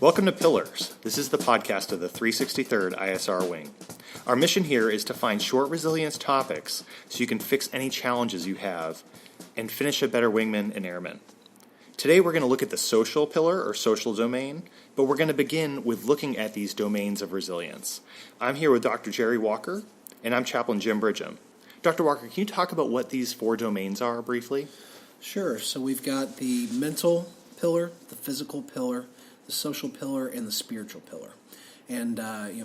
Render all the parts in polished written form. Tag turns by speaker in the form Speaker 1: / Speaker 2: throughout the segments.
Speaker 1: Welcome to Pillars. This is the podcast of the 363rd ISR Wing. Our mission here is to find short resilience topics so you can fix any challenges you have and finish a better wingman and airman. Today we're going to look at the social pillar or social domain, but we're going to begin with looking at these domains of resilience. I'm here with Dr. Jerry Walker, and I'm Chaplain Jim Bridgham. Dr. Walker, can you talk about what these four domains are briefly?
Speaker 2: Sure. So we've got the mental pillar, the physical pillar, the social pillar, and the spiritual pillar. And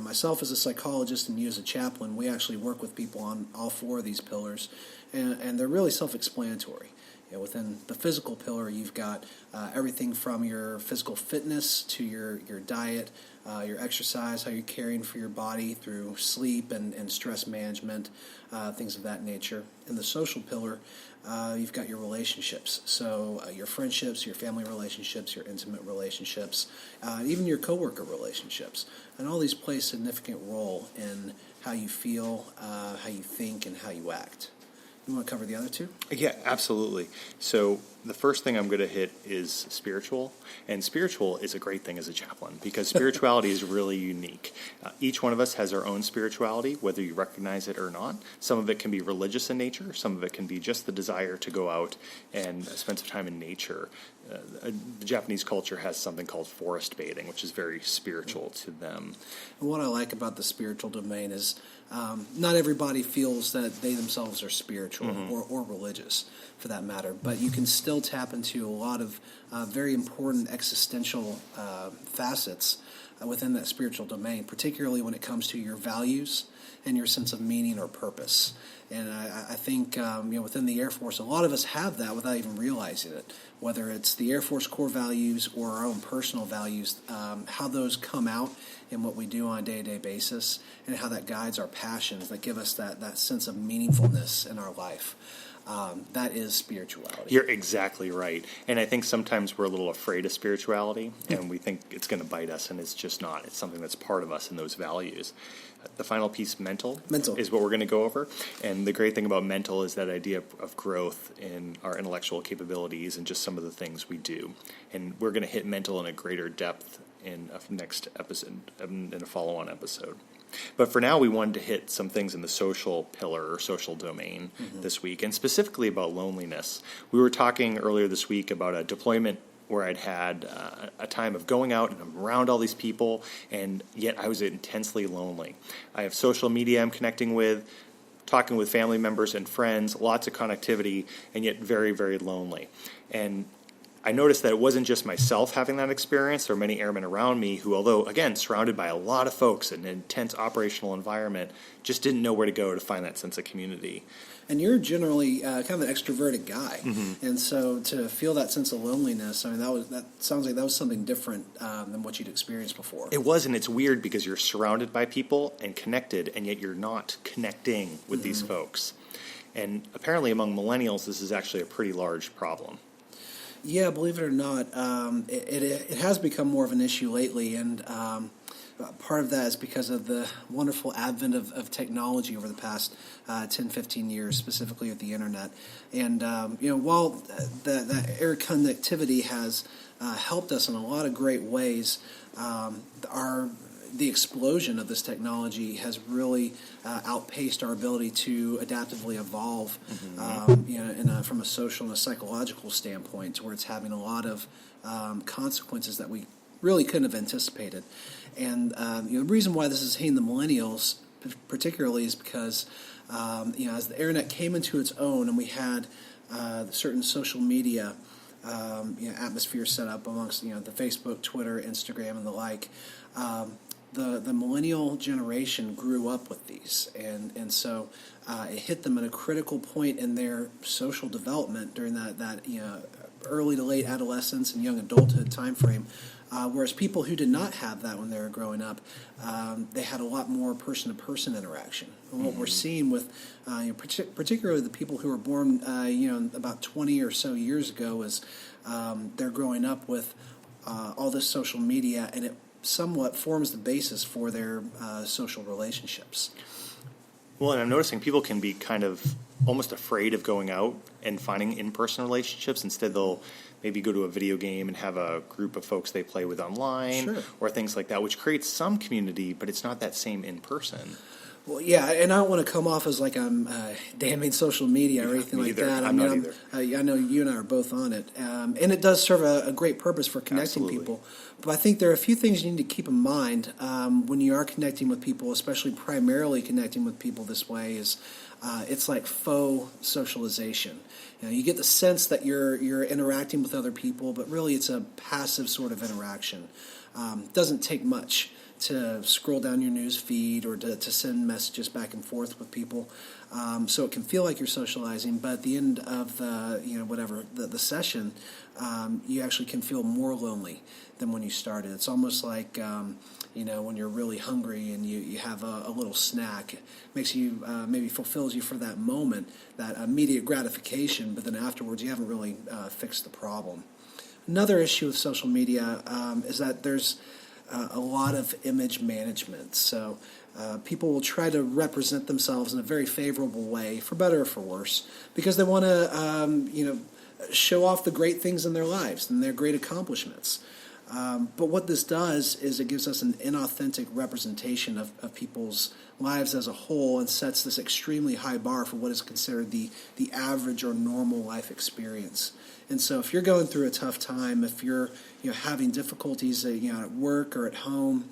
Speaker 2: myself as a psychologist and you as a chaplain, we actually work with people on all four of these pillars, and they're really self-explanatory. Within the physical pillar, you've got everything from your physical fitness to your diet, your exercise, how you're caring for your body through sleep and stress management, things of that nature. In the social pillar, you've got your relationships, so your friendships, your family relationships, your intimate relationships, even your coworker relationships. And all these play a significant role in how you feel, how you think, and how you act. You want to cover the other two?
Speaker 1: Yeah, absolutely. So the first thing I'm going to hit is spiritual. And spiritual is a great thing as a chaplain because spirituality is really unique. Each one of us has our own spirituality, whether you recognize it or not. Some of it can be religious in nature. Some of it can be just the desire to go out and spend some time in nature. The Japanese culture has something called forest bathing, which is very spiritual to them.
Speaker 2: And what I like about the spiritual domain is not everybody feels that they themselves are spiritual or religious, for that matter, but you can still tap into a lot of very important existential facets within that spiritual domain, particularly when it comes to your values and your sense of meaning or purpose. And I think within the Air Force, a lot of us have that without even realizing it, whether it's the Air Force core values or our own personal values, how those come out in what we do on a day-to-day basis, and how that guides our passions that give us that sense of meaningfulness in our life. That is spirituality.
Speaker 1: You're exactly right. And I think sometimes we're a little afraid of spirituality, and we think it's going to bite us, and it's just not. It's something that's part of us and those values. The final piece, mental, is what we're going to go over. And the great thing about mental is that idea of growth in our intellectual capabilities and just some of the things we do. And we're going to hit mental in a greater depth in a next episode, in a follow-on episode. But for now, we wanted to hit some things in the social pillar or social domain this week, and specifically about loneliness. We were talking earlier this week about a deployment where I'd had a time of going out and I'm around all these people, and yet I was intensely lonely. I have social media I'm connecting with, talking with family members and friends, lots of connectivity, and yet very, very lonely. And I noticed that it wasn't just myself having that experience. There were many airmen around me who, although, again, surrounded by a lot of folks in an intense operational environment, just didn't know where to go to find that sense of community.
Speaker 2: And you're generally kind of an extroverted guy. And so to feel that sense of loneliness, I mean, that sounds like that was something different than what you'd experienced before.
Speaker 1: It was, and it's weird because you're surrounded by people and connected, and yet you're not connecting with these folks. And apparently among millennials, this is actually a pretty large problem.
Speaker 2: Yeah, believe it or not, it has become more of an issue lately, and part of that is because of the wonderful advent of technology over the past 10, 15 years, specifically with the internet. And while the air connectivity has helped us in a lot of great ways, the explosion of this technology has really outpaced our ability to adaptively evolve, from a social and a psychological standpoint, to where it's having a lot of consequences that we really couldn't have anticipated. And the reason why this is hitting the millennials particularly is because as the internet came into its own and we had certain social media atmosphere set up amongst the Facebook, Twitter, Instagram, and the like. The millennial generation grew up with these, and so it hit them at a critical point in their social development during that early to late adolescence and young adulthood time frame. Whereas people who did not have that when they were growing up, they had a lot more person-to-person interaction. And what we're seeing with, particularly the people who were born, about 20 or so years ago, is they're growing up with all this social media, and it somewhat forms the basis for their social relationships.
Speaker 1: Well, and I'm noticing people can be kind of almost afraid of going out and finding in-person relationships. Instead, they'll maybe go to a video game and have a group of folks they play with online or things like that, which creates some community, but it's not that same in person.
Speaker 2: Well, yeah, and I don't want to come off as like I'm damning social media or anything like that.
Speaker 1: I'm not either.
Speaker 2: I know you and I are both on it, and it does serve a great purpose for connecting people. But I think there are a few things you need to keep in mind when you are connecting with people, especially primarily connecting with people this way. Is it's like faux socialization. You get the sense that you're interacting with other people, but really it's a passive sort of interaction. Doesn't take much to scroll down your news feed or to send messages back and forth with people. So it can feel like you're socializing, but at the end of the session, you actually can feel more lonely than when you started. It's almost like when you're really hungry and you have a little snack. It makes you maybe fulfills you for that moment, that immediate gratification, but then afterwards you haven't really fixed the problem. Another issue with social media is that there's a lot of image management. So people will try to represent themselves in a very favorable way, for better or for worse, because they want to show off the great things in their lives and their great accomplishments. But what this does is it gives us an inauthentic representation of people's lives as a whole and sets this extremely high bar for what is considered the average or normal life experience. And so if you're going through a tough time, if you're having difficulties at work or at home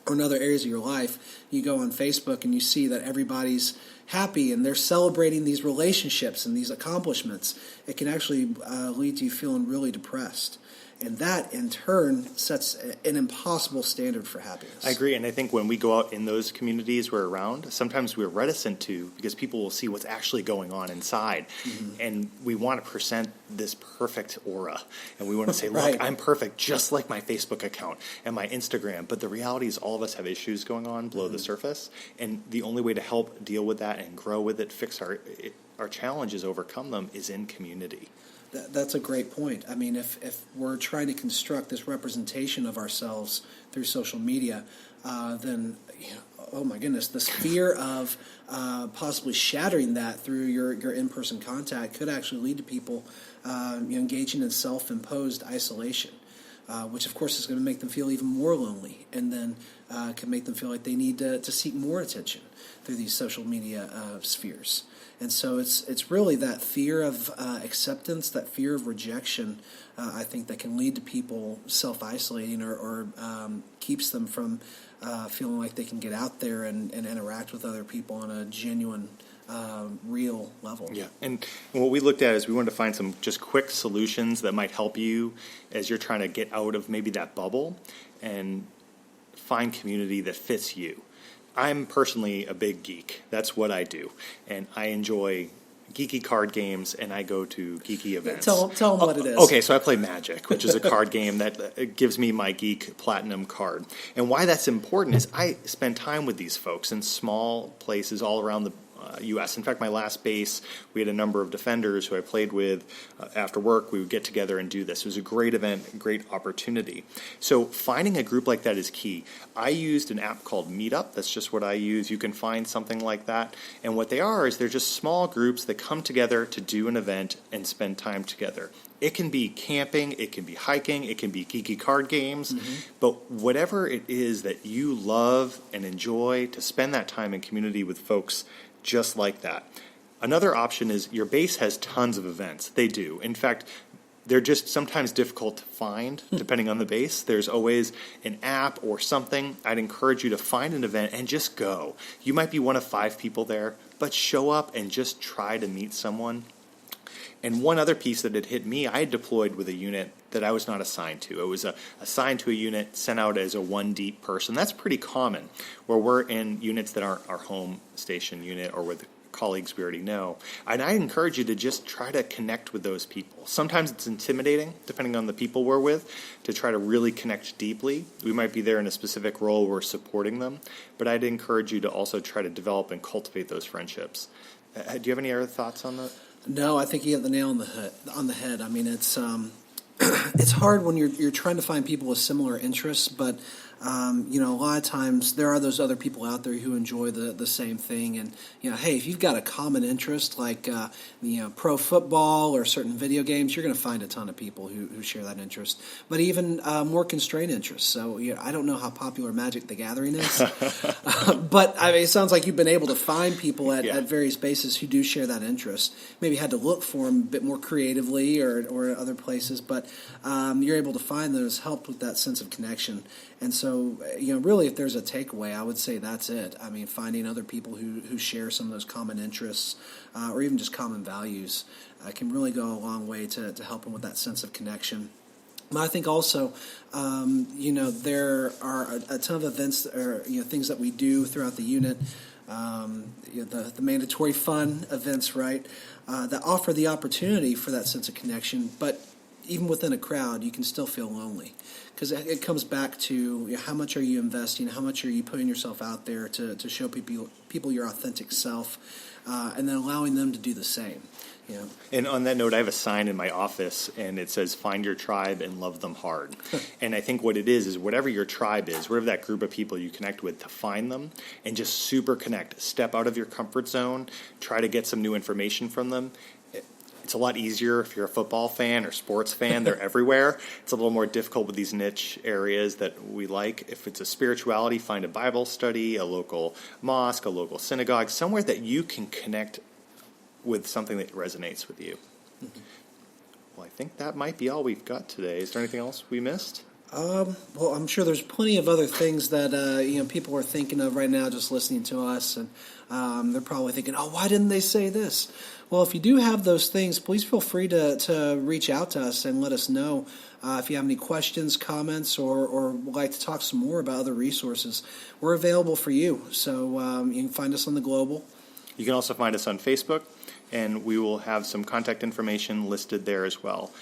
Speaker 2: or in other areas of your life, you go on Facebook and you see that everybody's happy and they're celebrating these relationships and these accomplishments, it can actually lead to you feeling really depressed. And that, in turn, sets an impossible standard for happiness.
Speaker 1: I agree, and I think when we go out in those communities we're around, sometimes we're reticent to, because people will see what's actually going on inside. Mm-hmm. And we want to present this perfect aura. And we want to say, look, I'm perfect, just like my Facebook account and my Instagram. But the reality is all of us have issues going on below the surface. And the only way to help deal with that and grow with it, fix our challenges, overcome them, is in community.
Speaker 2: That's a great point. I mean, if we're trying to construct this representation of ourselves through social media, then, oh my goodness, this fear of possibly shattering that through your in-person contact could actually lead to people engaging in self-imposed isolation, which, of course, is going to make them feel even more lonely, and then can make them feel like they need to seek more attention through these social media spheres. And so it's really that fear of acceptance, that fear of rejection, I think, that can lead to people self-isolating or keeps them from feeling like they can get out there and interact with other people on a genuine, real level.
Speaker 1: Yeah, and what we looked at is we wanted to find some just quick solutions that might help you as you're trying to get out of maybe that bubble and find community that fits you. I'm personally a big geek. That's what I do. And I enjoy geeky card games, and I go to geeky events.
Speaker 2: Tell them what it is.
Speaker 1: Okay, so I play Magic, which is a card game that gives me my Geek Platinum card. And why that's important is I spend time with these folks in small places all around the U.S. In fact, my last base, we had a number of defenders who I played with after work. We would get together and do this. It was a great event, a great opportunity. So finding a group like that is key. I used an app called Meetup. That's just what I use. You can find something like that. And what they are is they're just small groups that come together to do an event and spend time together. It can be camping, it can be hiking, it can be geeky card games, but whatever it is that you love and enjoy, to spend that time in community with folks just like that. Another option is your base has tons of events. They do. In fact, they're just sometimes difficult to find depending on the base. There's always an app or something. I'd encourage you to find an event and just go. You might be one of 5 people there, but show up and just try to meet someone. And one other piece that had hit me, I had deployed with a unit that I was not assigned to. It was assigned to a unit, sent out as a 1-deep person. That's pretty common, where we're in units that aren't our home station unit or with colleagues we already know. And I encourage you to just try to connect with those people. Sometimes it's intimidating, depending on the people we're with, to try to really connect deeply. We might be there in a specific role, we're supporting them, but I'd encourage you to also try to develop and cultivate those friendships. Do you have any other thoughts on that?
Speaker 2: No, I think you hit the nail on the head. I mean, it's hard when you're trying to find people with similar interests, but A lot of times there are those other people out there who enjoy the same thing. And, hey, if you've got a common interest like, pro football or certain video games, you're going to find a ton of people who share that interest. But even more constrained interests. So, I don't know how popular Magic the Gathering is. But it sounds like you've been able to find people at various bases who do share that interest. Maybe had to look for them a bit more creatively or other places. But you're able to find those, helped with that sense of connection. And so, really, if there's a takeaway, I would say that's it. I mean, finding other people who share some of those common interests or even just common values can really go a long way to helping with that sense of connection. But I think also, there are a ton of events or things that we do throughout the unit. The mandatory fun events, right, that offer the opportunity for that sense of connection. But even within a crowd, you can still feel lonely. Because it comes back to how much are you investing, how much are you putting yourself out there to show people your authentic self, and then allowing them to do the same.
Speaker 1: And on that note, I have a sign in my office, and it says, "Find your tribe and love them hard." And I think what it is whatever your tribe is, whatever that group of people you connect with, to find them and just super connect. Step out of your comfort zone, try to get some new information from them. It's a lot easier if you're a football fan or sports fan. They're everywhere. It's a little more difficult with these niche areas that we like. If it's a spirituality, find a Bible study, a local mosque, a local synagogue, somewhere that you can connect with something that resonates with you. Mm-hmm. Well, I think that might be all we've got today. Is there anything else we missed?
Speaker 2: Well, I'm sure there's plenty of other things that people are thinking of right now just listening to us, and they're probably thinking, oh, why didn't they say this? Well, if you do have those things, please feel free to reach out to us and let us know if you have any questions, comments, or would like to talk some more about other resources. We're available for you, so you can find us on the Global.
Speaker 1: You can also find us on Facebook, and we will have some contact information listed there as well.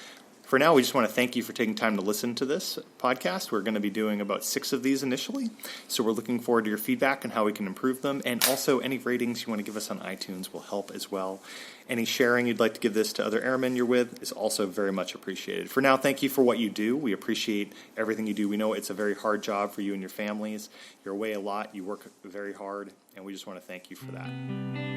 Speaker 1: For now, we just want to thank you for taking time to listen to this podcast. We're going to be doing about 6 of these initially, so we're looking forward to your feedback and how we can improve them, and also any ratings you want to give us on iTunes will help as well. Any sharing you'd like to give this to other airmen you're with is also very much appreciated. For now, thank you for what you do. We appreciate everything you do. We know it's a very hard job for you and your families. You're away a lot. You work very hard, and we just want to thank you for that.